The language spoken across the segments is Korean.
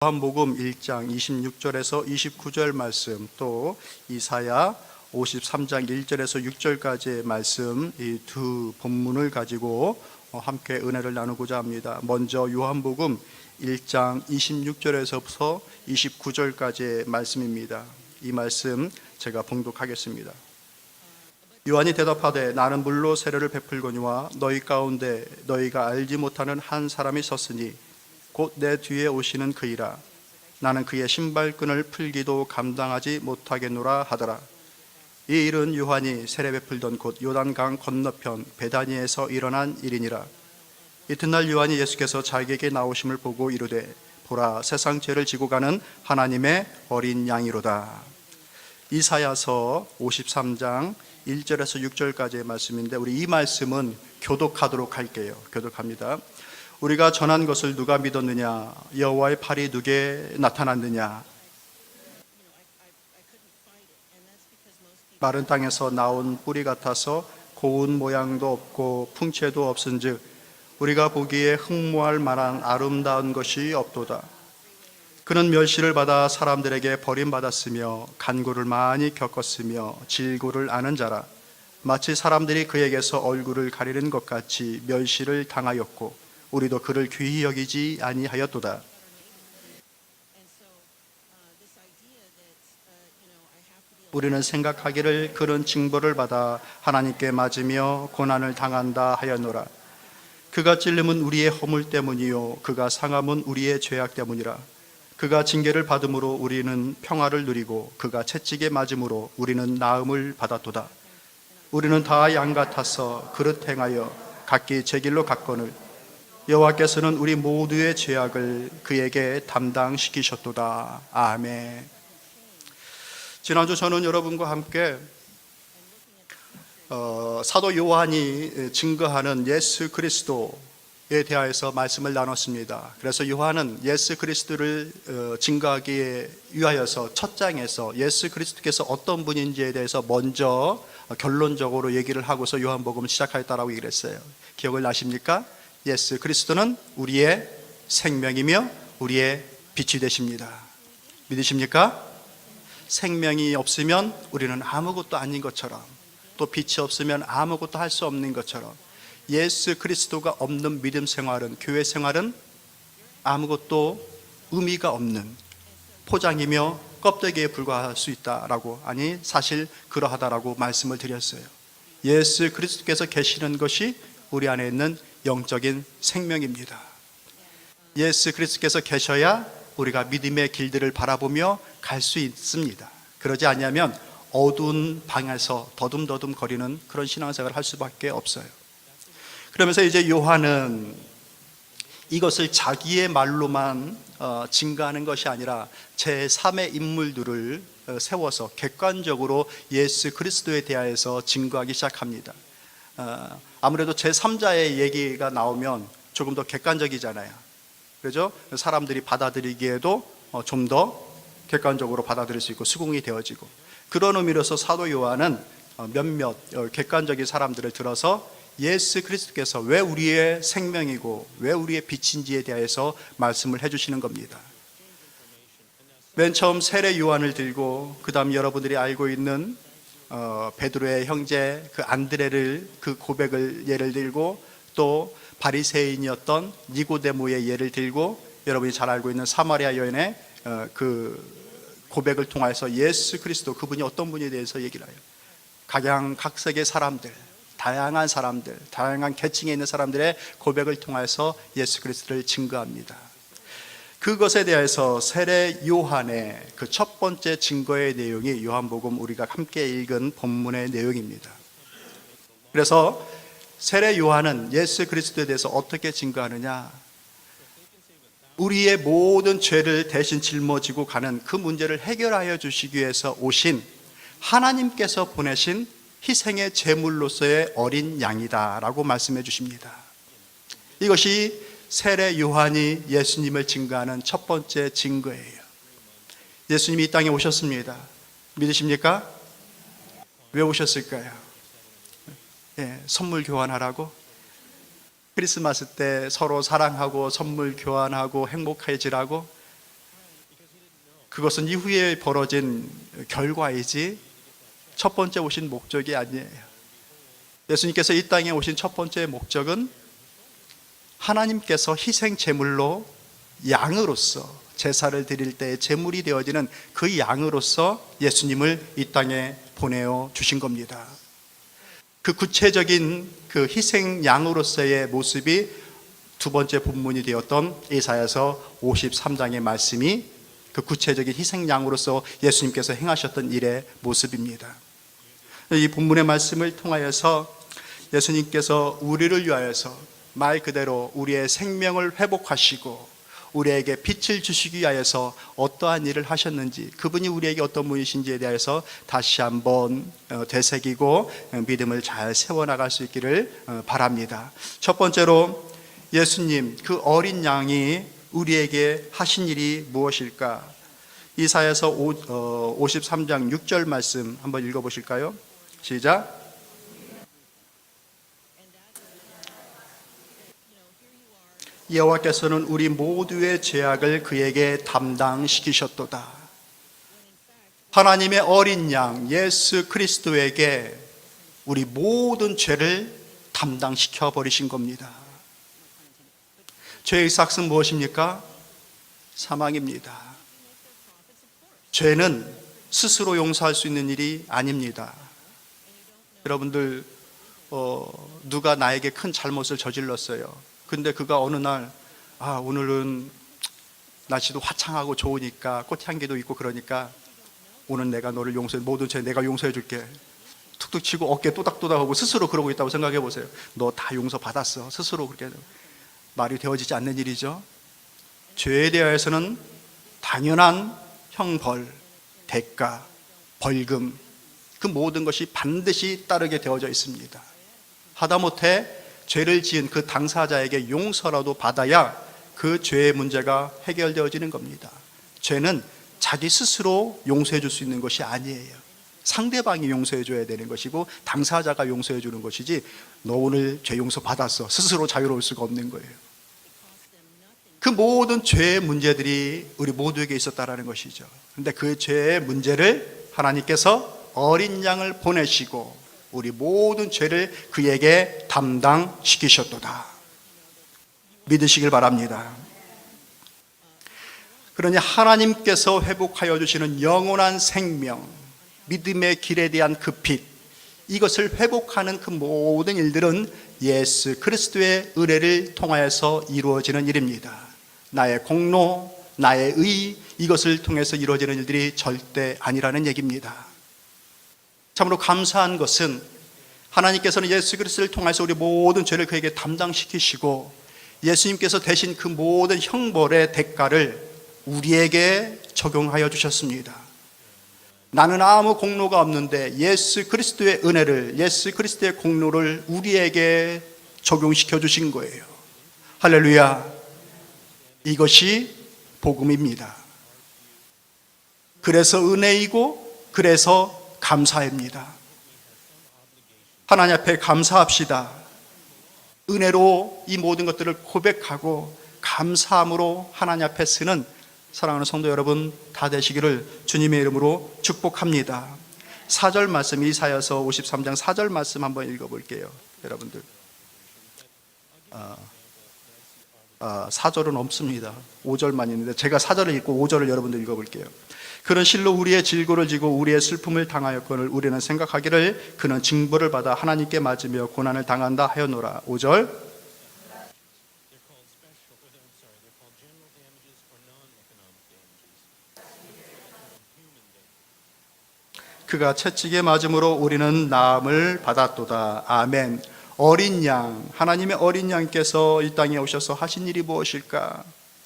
요한복음 1장 26절에서 29절 말씀, 또 이사야 53장 1절에서 6절까지의 말씀, 이 두 본문을 가지고 함께 은혜를 나누고자 합니다. 먼저 요한복음 1장 26절에서부터 29절까지의 말씀입니다. 이 말씀 제가 봉독하겠습니다. 요한이 대답하되 나는 물로 세례를 베풀거니와 너희 가운데 너희가 알지 못하는 한 사람이 섰으니 곧 내 뒤에 오시는 그이라. 나는 그의 신발끈을 풀기도 감당하지 못하겠노라 하더라. 이 일은 요한이 세례 베풀던 곳 요단강 건너편 베다니에서 일어난 일이니라. 이튿날 요한이 예수께서 자기에게 나오심을 보고 이르되 보라, 세상 죄를 지고 가는 하나님의 어린 양이로다. 이사야서 53장 1절에서 6절까지의 말씀인데, 우리 이 말씀은 교독하도록 할게요. 교독합니다. 우리가 전한 것을 누가 믿었느냐? 여호와의 팔이 누구에게 나타났느냐? 마른 땅에서 나온 뿌리 같아서 고운 모양도 없고 풍채도 없은즉 우리가 보기에 흠모할 만한 아름다운 것이 없도다. 그는 멸시를 받아 사람들에게 버림받았으며 간구를 많이 겪었으며 질고를 아는 자라. 마치 사람들이 그에게서 얼굴을 가리는 것 같이 멸시를 당하였고 우리도 그를 귀히 여기지 아니하였도다. 우리는 생각하기를 그런 징벌을 받아 하나님께 맞으며 고난을 당한다 하였노라. 그가 찔림은 우리의 허물 때문이요 그가 상함은 우리의 죄악 때문이라. 그가 징계를 받음으로 우리는 평화를 누리고 그가 채찍에 맞음으로 우리는 나음을 받았도다. 우리는 다 양 같아서 그릇 행하여 각기 제 길로 갔거늘 여호와께서는 우리 모두의 죄악을 그에게 담당시키셨도다. 아멘. 지난주 저는 여러분과 함께 사도 요한이 증거하는 예수 그리스도에 대하여서 말씀을 나눴습니다. 그래서 요한은 예수 그리스도를 증거하기 위하여서 첫 장에서 예수 그리스도께서 어떤 분인지에 대해서 먼저 결론적으로 얘기를 하고서 요한복음을 시작하였다라고 얘기를 했어요. 기억을 나십니까? 예수 그리스도는 우리의 생명이며 우리의 빛이 되십니다. 믿으십니까? 생명이 없으면 우리는 아무것도 아닌 것처럼, 또 빛이 없으면 아무것도 할 수 없는 것처럼, 예수 그리스도가 없는 믿음 생활은, 교회 생활은 아무것도 의미가 없는 포장이며 껍데기에 불과할 수 있다라고, 아니 사실 그러하다라고 말씀을 드렸어요. 예수 그리스도께서 계시는 것이 우리 안에 있는 영적인 생명입니다. 예수 그리스도께서 계셔야 우리가 믿음의 길들을 바라보며 갈 수 있습니다. 그러지 않으면 어두운 방에서 더듬더듬 거리는 그런 신앙생활을 할 수밖에 없어요. 그러면서 이제 요한은 이것을 자기의 말로만 증거하는 것이 아니라 제3의 인물들을 세워서 객관적으로 예수 그리스도에 대하여서 증거하기 시작합니다. 아무래도 제3자의 얘기가 나오면 조금 더 객관적이잖아요. 그렇죠? 사람들이 받아들이기에도 좀 더 객관적으로 받아들일 수 있고 수긍이 되어지고, 그런 의미로서 사도 요한은 몇몇 객관적인 사람들을 들어서 예수 그리스도께서 왜 우리의 생명이고 왜 우리의 빛인지에 대해서 말씀을 해주시는 겁니다. 맨 처음 세례 요한을 들고, 그 다음 여러분들이 알고 있는 베드로의 형제 그 안드레를, 그 고백을 예를 들고, 또 바리새인이었던 니고데모의 예를 들고, 여러분이 잘 알고 있는 사마리아 여인의 그 고백을 통해서 예수 그리스도, 그분이 어떤 분에 대해서 얘기를 해요. 각양각색의 사람들, 다양한 사람들, 다양한 계층에 있는 사람들의 고백을 통해서 예수 그리스도를 증거합니다. 그것에 대해서 세례 요한의 그 첫 번째 증거의 내용이 요한복음 우리가 함께 읽은 본문의 내용입니다. 그래서 세례 요한은 예수 그리스도에 대해서 어떻게 증거하느냐? 우리의 모든 죄를 대신 짊어지고 가는 그 문제를 해결하여 주시기 위해서 오신 하나님께서 보내신 희생의 제물로서의 어린 양이다라고 말씀해 주십니다. 이것이 세례 요한이 예수님을 증거하는 첫 번째 증거예요. 예수님이 이 땅에 오셨습니다. 믿으십니까? 왜 오셨을까요? 선물 교환하라고? 크리스마스 때 서로 사랑하고 선물 교환하고 행복해지라고? 그것은 이후에 벌어진 결과이지 첫 번째 오신 목적이 아니에요. 예수님께서 이 땅에 오신 첫 번째 목적은 하나님께서 희생 제물로 양으로서 제사를 드릴 때 제물이 되어지는 그 양으로서 예수님을 이 땅에 보내어 주신 겁니다. 그 구체적인 그 희생 양으로서의 모습이 두 번째 본문이 되었던 이사야서 53장의 말씀이 그 구체적인 희생 양으로서 예수님께서 행하셨던 일의 모습입니다. 이 본문의 말씀을 통하여서 예수님께서 우리를 위하여서 말 그대로 우리의 생명을 회복하시고 우리에게 빛을 주시기 위하여서 어떠한 일을 하셨는지, 그분이 우리에게 어떤 분이신지에 대해서 다시 한번 되새기고 믿음을 잘 세워나갈 수 있기를 바랍니다. 첫 번째로 예수님 그 어린 양이 우리에게 하신 일이 무엇일까? 이사야서 53장 6절 말씀 한번 읽어보실까요? 시작. 여호와께서는 우리 모두의 죄악을 그에게 담당시키셨도다. 하나님의 어린 양 예수 그리스도에게 우리 모든 죄를 담당시켜 버리신 겁니다. 죄의 삭은 무엇입니까? 사망입니다. 죄는 스스로 용서할 수 있는 일이 아닙니다. 여러분들 누가 나에게 큰 잘못을 저질렀어요. 근데 그가 어느 날 오늘은 날씨도 화창하고 좋으니까 꽃향기도 있고 그러니까 오늘 내가 너를 용서해, 모든 죄 내가 용서해 줄게. 툭툭 치고 어깨 또닥또닥하고 스스로 그러고 있다고 생각해 보세요. 너 다 용서받았어. 스스로 그렇게 말이 되어지지 않는 일이죠. 죄에 대해서는 당연한 형벌, 대가, 벌금, 그 모든 것이 반드시 따르게 되어져 있습니다. 하다못해 죄를 지은 그 당사자에게 용서라도 받아야 그 죄의 문제가 해결되어지는 겁니다. 죄는 자기 스스로 용서해 줄 수 있는 것이 아니에요. 상대방이 용서해 줘야 되는 것이고 당사자가 용서해 주는 것이지, 너 오늘 죄 용서 받았어, 스스로 자유로울 수가 없는 거예요. 그 모든 죄의 문제들이 우리 모두에게 있었다라는 것이죠. 그런데 그 죄의 문제를 하나님께서 어린 양을 보내시고 우리 모든 죄를 그에게 담당시키셨도다. 믿으시길 바랍니다. 그러니 하나님께서 회복하여 주시는 영원한 생명, 믿음의 길에 대한 그 빛, 이것을 회복하는 그 모든 일들은 예수 그리스도의 은혜를 통하여서 이루어지는 일입니다. 나의 공로, 나의 의, 이것을 통해서 이루어지는 일들이 절대 아니라는 얘기입니다. 참으로 감사한 것은 하나님께서는 예수 그리스도를 통해서 우리 모든 죄를 그에게 담당시키시고 예수님께서 대신 그 모든 형벌의 대가를 우리에게 적용하여 주셨습니다. 나는 아무 공로가 없는데 예수 그리스도의 은혜를, 예수 그리스도의 공로를 우리에게 적용시켜 주신 거예요. 할렐루야. 이것이 복음입니다. 그래서 은혜이고 그래서 감사입니다. 하나님 앞에 감사합시다. 은혜로 이 모든 것들을 고백하고 감사함으로 하나님 앞에 서는 사랑하는 성도 여러분 다 되시기를 주님의 이름으로 축복합니다. 4절 말씀, 이사야서 53장 4절 말씀 한번 읽어볼게요. 여러분들 4절은 없습니다. 5절만 있는데 제가 4절을 읽고 5절을 여러분들 읽어볼게요. 그는 실로 우리의 질고를 지고 우리의 슬픔을 당하였거늘 우리는 생각하기를 그는 징벌을 받아 하나님께 맞으며 고난을 당한다 하였노라. 5절. 그가 채찍에 맞음으로 우리는 나음을 받았도다. 아멘. 어린 양, 하나님의 어린 양께서 이 땅에 오셔서 하신 일이 무엇일까?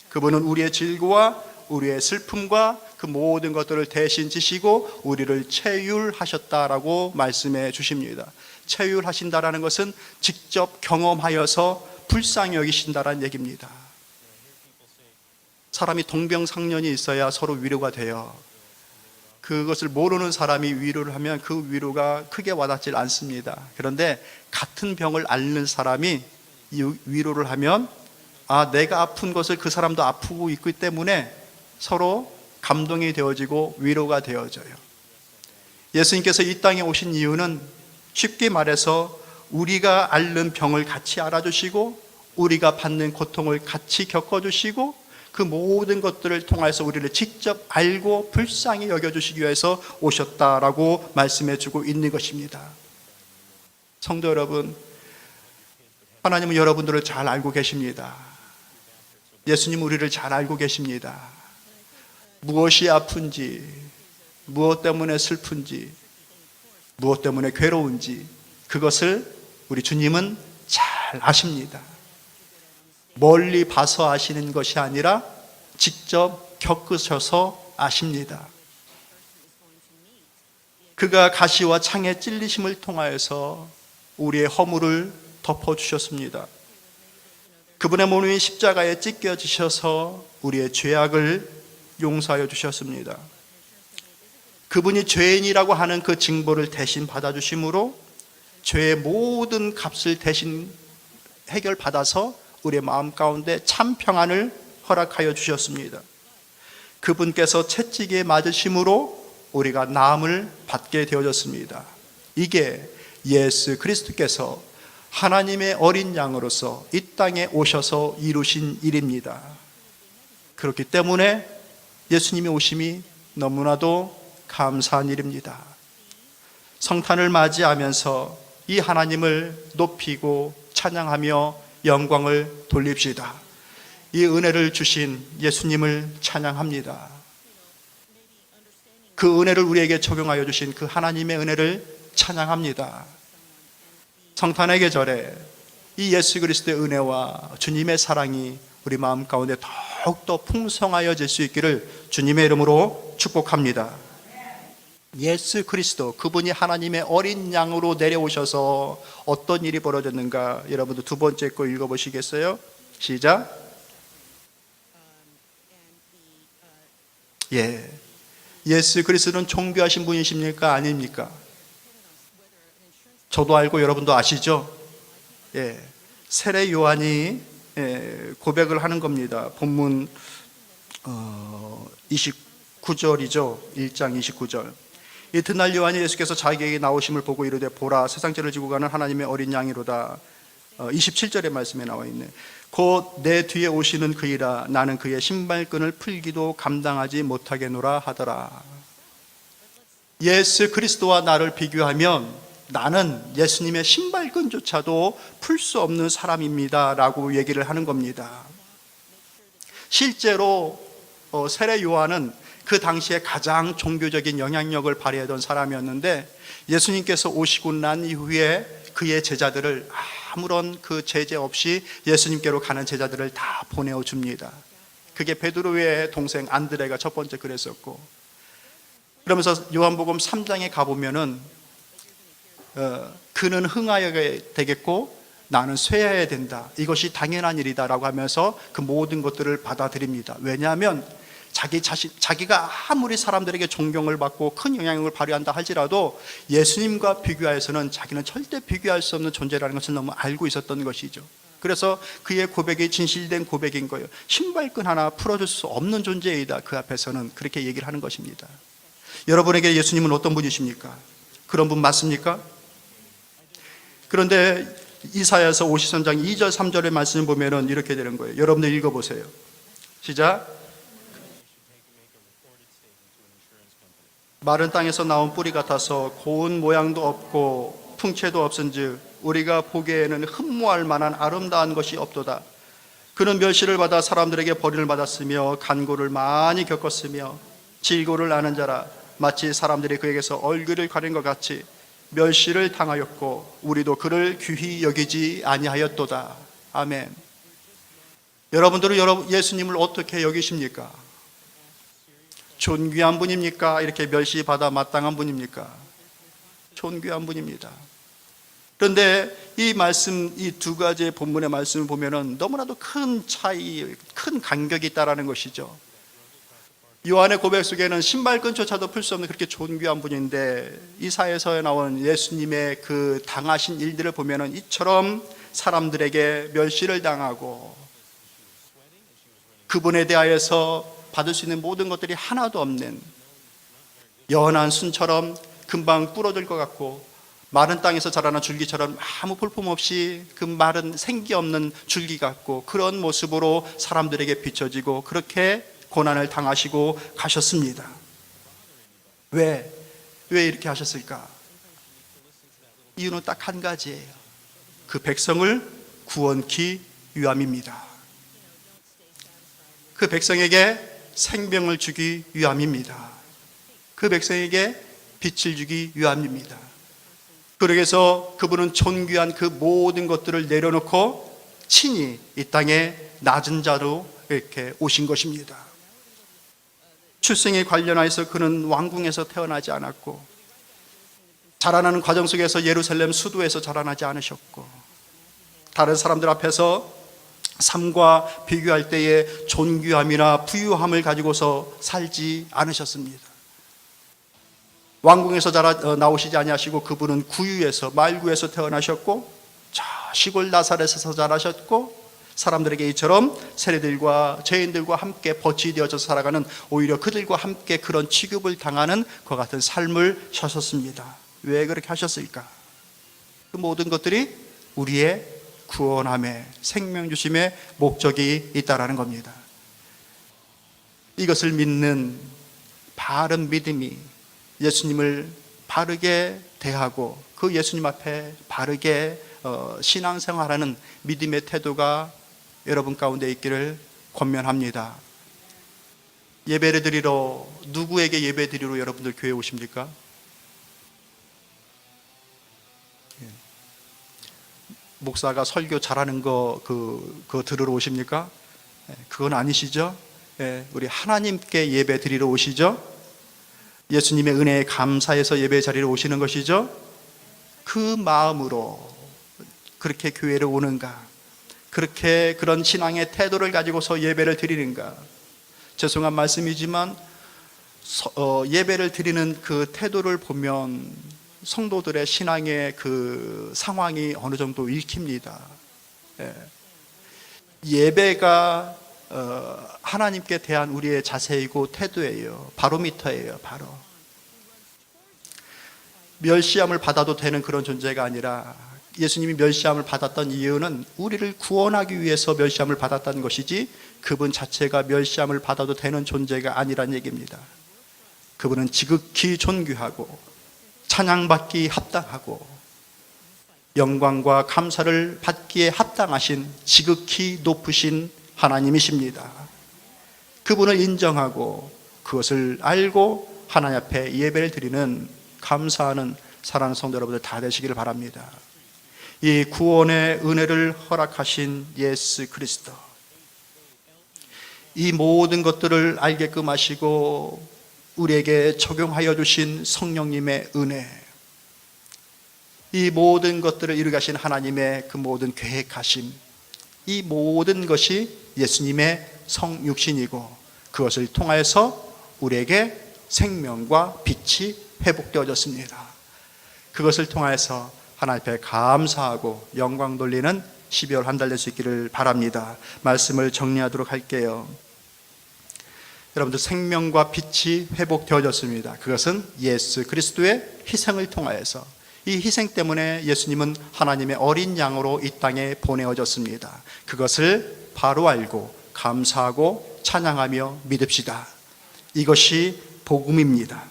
그분은 우리의 질고와 우리의 슬픔과 그 모든 것들을 대신 지시고 우리를 체휼하셨다라고 말씀해 주십니다. 체휼하신다라는 것은 직접 경험하여서 불쌍히 여기신다라는 얘기입니다. 사람이 동병상련이 있어야 서로 위로가 돼요. 그것을 모르는 사람이 위로를 하면 그 위로가 크게 와닿질 않습니다. 그런데 같은 병을 앓는 사람이 이 위로를 하면 내가 아픈 것을 그 사람도 아프고 있기 때문에 서로 감동이 되어지고 위로가 되어져요. 예수님께서 이 땅에 오신 이유는 쉽게 말해서 우리가 앓는 병을 같이 알아주시고 우리가 받는 고통을 같이 겪어주시고 그 모든 것들을 통해서 우리를 직접 알고 불쌍히 여겨주시기 위해서 오셨다라고 말씀해주고 있는 것입니다. 성도 여러분, 하나님은 여러분들을 잘 알고 계십니다. 예수님은 우리를 잘 알고 계십니다. 무엇이 아픈지, 무엇 때문에 슬픈지, 무엇 때문에 괴로운지 그것을 우리 주님은 잘 아십니다. 멀리 봐서 아시는 것이 아니라 직접 겪으셔서 아십니다. 그가 가시와 창에 찔리심을 통하여서 우리의 허물을 덮어주셨습니다. 그분의 몸이 십자가에 찢겨지셔서 우리의 죄악을 용서하여 주셨습니다. 그분이 죄인이라고 하는 그 징벌을 대신 받아주심으로 죄의 모든 값을 대신 해결받아서 우리의 마음 가운데 참 평안을 허락하여 주셨습니다. 그분께서 채찍에 맞으심으로 우리가 나음을 받게 되어졌습니다. 이게 예수 그리스도께서 하나님의 어린 양으로서 이 땅에 오셔서 이루신 일입니다. 그렇기 때문에 예수님의 오심이 너무나도 감사한 일입니다. 성탄을 맞이하면서 이 하나님을 높이고 찬양하며 영광을 돌립시다. 이 은혜를 주신 예수님을 찬양합니다. 그 은혜를 우리에게 적용하여 주신 그 하나님의 은혜를 찬양합니다. 성탄의 계절에 이 예수 그리스도의 은혜와 주님의 사랑이 우리 마음 가운데 더욱더 풍성하여질 수 있기를 주님의 이름으로 축복합니다. 예수 그리스도, 그분이 하나님의 어린 양으로 내려오셔서 어떤 일이 벌어졌는가, 여러분도 두 번째 거 읽어보시겠어요? 시작. 예수 그리스도는 존귀하신 분이십니까? 아닙니까? 저도 알고 여러분도 아시죠? 세례 요한이 고백을 하는 겁니다. 본문 29절이죠. 1장 29절. 이튿날 요한이 예수께서 자기에게 나오심을 보고 이르되 보라 세상 죄를 지고 가는 하나님의 어린 양이로다. 27절의 말씀에 나와 있네. 곧 내 뒤에 오시는 그이라 나는 그의 신발끈을 풀기도 감당하지 못하겠노라 하더라. 예수 그리스도와 나를 비교하면 나는 예수님의 신발끈조차도 풀 수 없는 사람입니다 라고 얘기를 하는 겁니다. 실제로 세례 요한은 그 당시에 가장 종교적인 영향력을 발휘하던 사람이었는데 예수님께서 오시고 난 이후에 그의 제자들을 아무런 그 제재 없이 예수님께로 가는 제자들을 다 보내어 줍니다. 그게 베드로의 동생 안드레가 첫 번째 그랬었고, 그러면서 요한복음 3장에 가보면은 그는 흥하여야 되겠고 나는 쇠해야 된다, 이것이 당연한 일이다 라고 하면서 그 모든 것들을 받아들입니다. 왜냐하면 자기가 아무리 사람들에게 존경을 받고 큰 영향력을 발휘한다 할지라도 예수님과 비교하여서는 자기는 절대 비교할 수 없는 존재라는 것을 너무 알고 있었던 것이죠. 그래서 그의 고백이 진실된 고백인 거예요. 신발끈 하나 풀어줄 수 없는 존재이다. 그 앞에서는 그렇게 얘기를 하는 것입니다. 여러분에게 예수님은 어떤 분이십니까? 그런 분 맞습니까? 그런데 이사야서 53장 2절 3절의 말씀을 보면 이렇게 되는 거예요. 여러분들 읽어보세요. 시작. 마른 땅에서 나온 뿌리 같아서 고운 모양도 없고 풍채도 없은즉 우리가 보기에는 흠모할 만한 아름다운 것이 없도다. 그는 멸시를 받아 사람들에게 버림을 받았으며 간고를 많이 겪었으며 질고를 아는 자라. 마치 사람들이 그에게서 얼굴을 가린 것 같이 멸시를 당하였고 우리도 그를 귀히 여기지 아니하였도다. 아멘. 여러분들은 예수님을 어떻게 여기십니까? 존귀한 분입니까? 이렇게 멸시받아 마땅한 분입니까? 존귀한 분입니다. 그런데 이 말씀, 이 두 가지의 본문의 말씀을 보면은 너무나도 큰 차이, 큰 간격이 있다라는 것이죠. 요한의 고백 속에는 신발끈조차도 풀 수 없는 그렇게 존귀한 분인데 이사야서에 나온 예수님의 그 당하신 일들을 보면은 이처럼 사람들에게 멸시를 당하고 그분에 대하여서 받을 수 있는 모든 것들이 하나도 없는 연한 순처럼 금방 부러질 것 같고, 마른 땅에서 자라는 줄기처럼 아무 볼품없이 그 마른 생기 없는 줄기 같고, 그런 모습으로 사람들에게 비춰지고 그렇게 고난을 당하시고 가셨습니다. 왜 이렇게 하셨을까? 이유는 딱 한 가지예요. 그 백성을 구원케 위함입니다. 그 백성에게 생명을 주기 위함입니다. 그 백성에게 빛을 주기 위함입니다. 그러게서 그분은 존귀한 그 모든 것들을 내려놓고 친히 이 땅에 낮은 자로 이렇게 오신 것입니다. 출생에 관련하여서 그는 왕궁에서 태어나지 않았고, 자라나는 과정 속에서 예루살렘 수도에서 자라나지 않으셨고, 다른 사람들 앞에서 삶과 비교할 때에 존귀함이나 부유함을 가지고서 살지 않으셨습니다. 왕궁에서 나오시지 아니하시고 그분은 구유에서, 말구에서 태어나셨고, 저 시골 나사렛에서 자라셨고, 사람들에게 이처럼 세리들과 죄인들과 함께 버치 되어져서 살아가는, 오히려 그들과 함께 그런 취급을 당하는 그 같은 삶을 사셨습니다. 왜 그렇게 하셨을까? 그 모든 것들이 우리의 구원함에, 생명 주심의 목적이 있다라는 겁니다. 이것을 믿는 바른 믿음이 예수님을 바르게 대하고 그 예수님 앞에 바르게 신앙생활하는 믿음의 태도가 여러분 가운데 있기를 권면합니다. 예배를 드리러, 누구에게 예배 드리러 여러분들 교회에 오십니까? 목사가 설교 잘하는 그거 들으러 오십니까? 그건 아니시죠? 우리 하나님께 예배 드리러 오시죠? 예수님의 은혜에 감사해서 예배 자리로 오시는 것이죠? 그 마음으로 그렇게 교회를 오는가? 그렇게 그런 신앙의 태도를 가지고서 예배를 드리는가? 죄송한 말씀이지만 예배를 드리는 그 태도를 보면 성도들의 신앙의 그 상황이 어느 정도 읽힙니다. 예배가 하나님께 대한 우리의 자세이고 태도예요. 바로미터예요. 바로 멸시함을 받아도 되는 그런 존재가 아니라, 예수님이 멸시함을 받았던 이유는 우리를 구원하기 위해서 멸시함을 받았다는 것이지, 그분 자체가 멸시함을 받아도 되는 존재가 아니란 얘기입니다. 그분은 지극히 존귀하고 찬양받기 합당하고 영광과 감사를 받기에 합당하신 지극히 높으신 하나님이십니다. 그분을 인정하고 그것을 알고 하나님 앞에 예배를 드리는, 감사하는 사랑하는 성도 여러분들 다 되시기를 바랍니다. 이 구원의 은혜를 허락하신 예수 그리스도, 이 모든 것들을 알게끔 하시고 우리에게 적용하여 주신 성령님의 은혜, 이 모든 것들을 이루게 하신 하나님의 그 모든 계획하심, 이 모든 것이 예수님의 성육신이고, 그것을 통하여서 우리에게 생명과 빛이 회복되어졌습니다. 그것을 통하여서 하나님 앞에 감사하고 영광 돌리는 12월 한 달 될 수 있기를 바랍니다. 말씀을 정리하도록 할게요. 여러분들, 생명과 빛이 회복되어졌습니다. 그것은 예수 그리스도의 희생을 통하여서, 이 희생 때문에 예수님은 하나님의 어린 양으로 이 땅에 보내어졌습니다. 그것을 바로 알고 감사하고 찬양하며 믿읍시다. 이것이 복음입니다.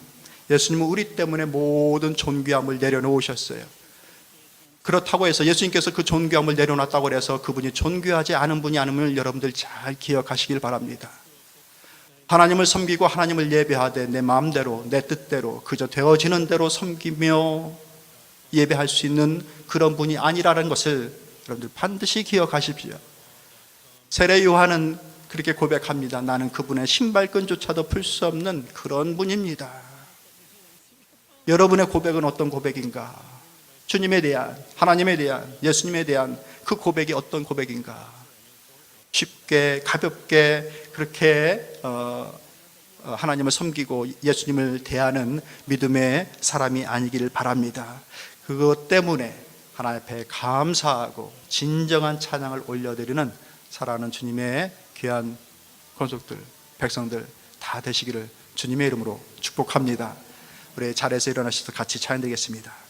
예수님은 우리 때문에 모든 존귀함을 내려놓으셨어요. 그렇다고 해서 예수님께서 그 존귀함을 내려놨다고 해서 그분이 존귀하지 않은 분이 아님을 여러분들 잘 기억하시길 바랍니다. 하나님을 섬기고 하나님을 예배하되 내 마음대로, 내 뜻대로, 그저 되어지는 대로 섬기며 예배할 수 있는 그런 분이 아니라는 것을 여러분들 반드시 기억하십시오. 세례 요한은 그렇게 고백합니다. 나는 그분의 신발끈조차도 풀 수 없는 그런 분입니다. 여러분의 고백은 어떤 고백인가? 주님에 대한, 하나님에 대한, 예수님에 대한 그 고백이 어떤 고백인가? 쉽게 가볍게 그렇게 하나님을 섬기고 예수님을 대하는 믿음의 사람이 아니기를 바랍니다. 그것 때문에 하나님 앞에 감사하고 진정한 찬양을 올려드리는 사랑하는 주님의 귀한 권속들, 백성들 다 되시기를 주님의 이름으로 축복합니다. 우리 자리에서 일어나셔서 같이 찬양드리겠습니다.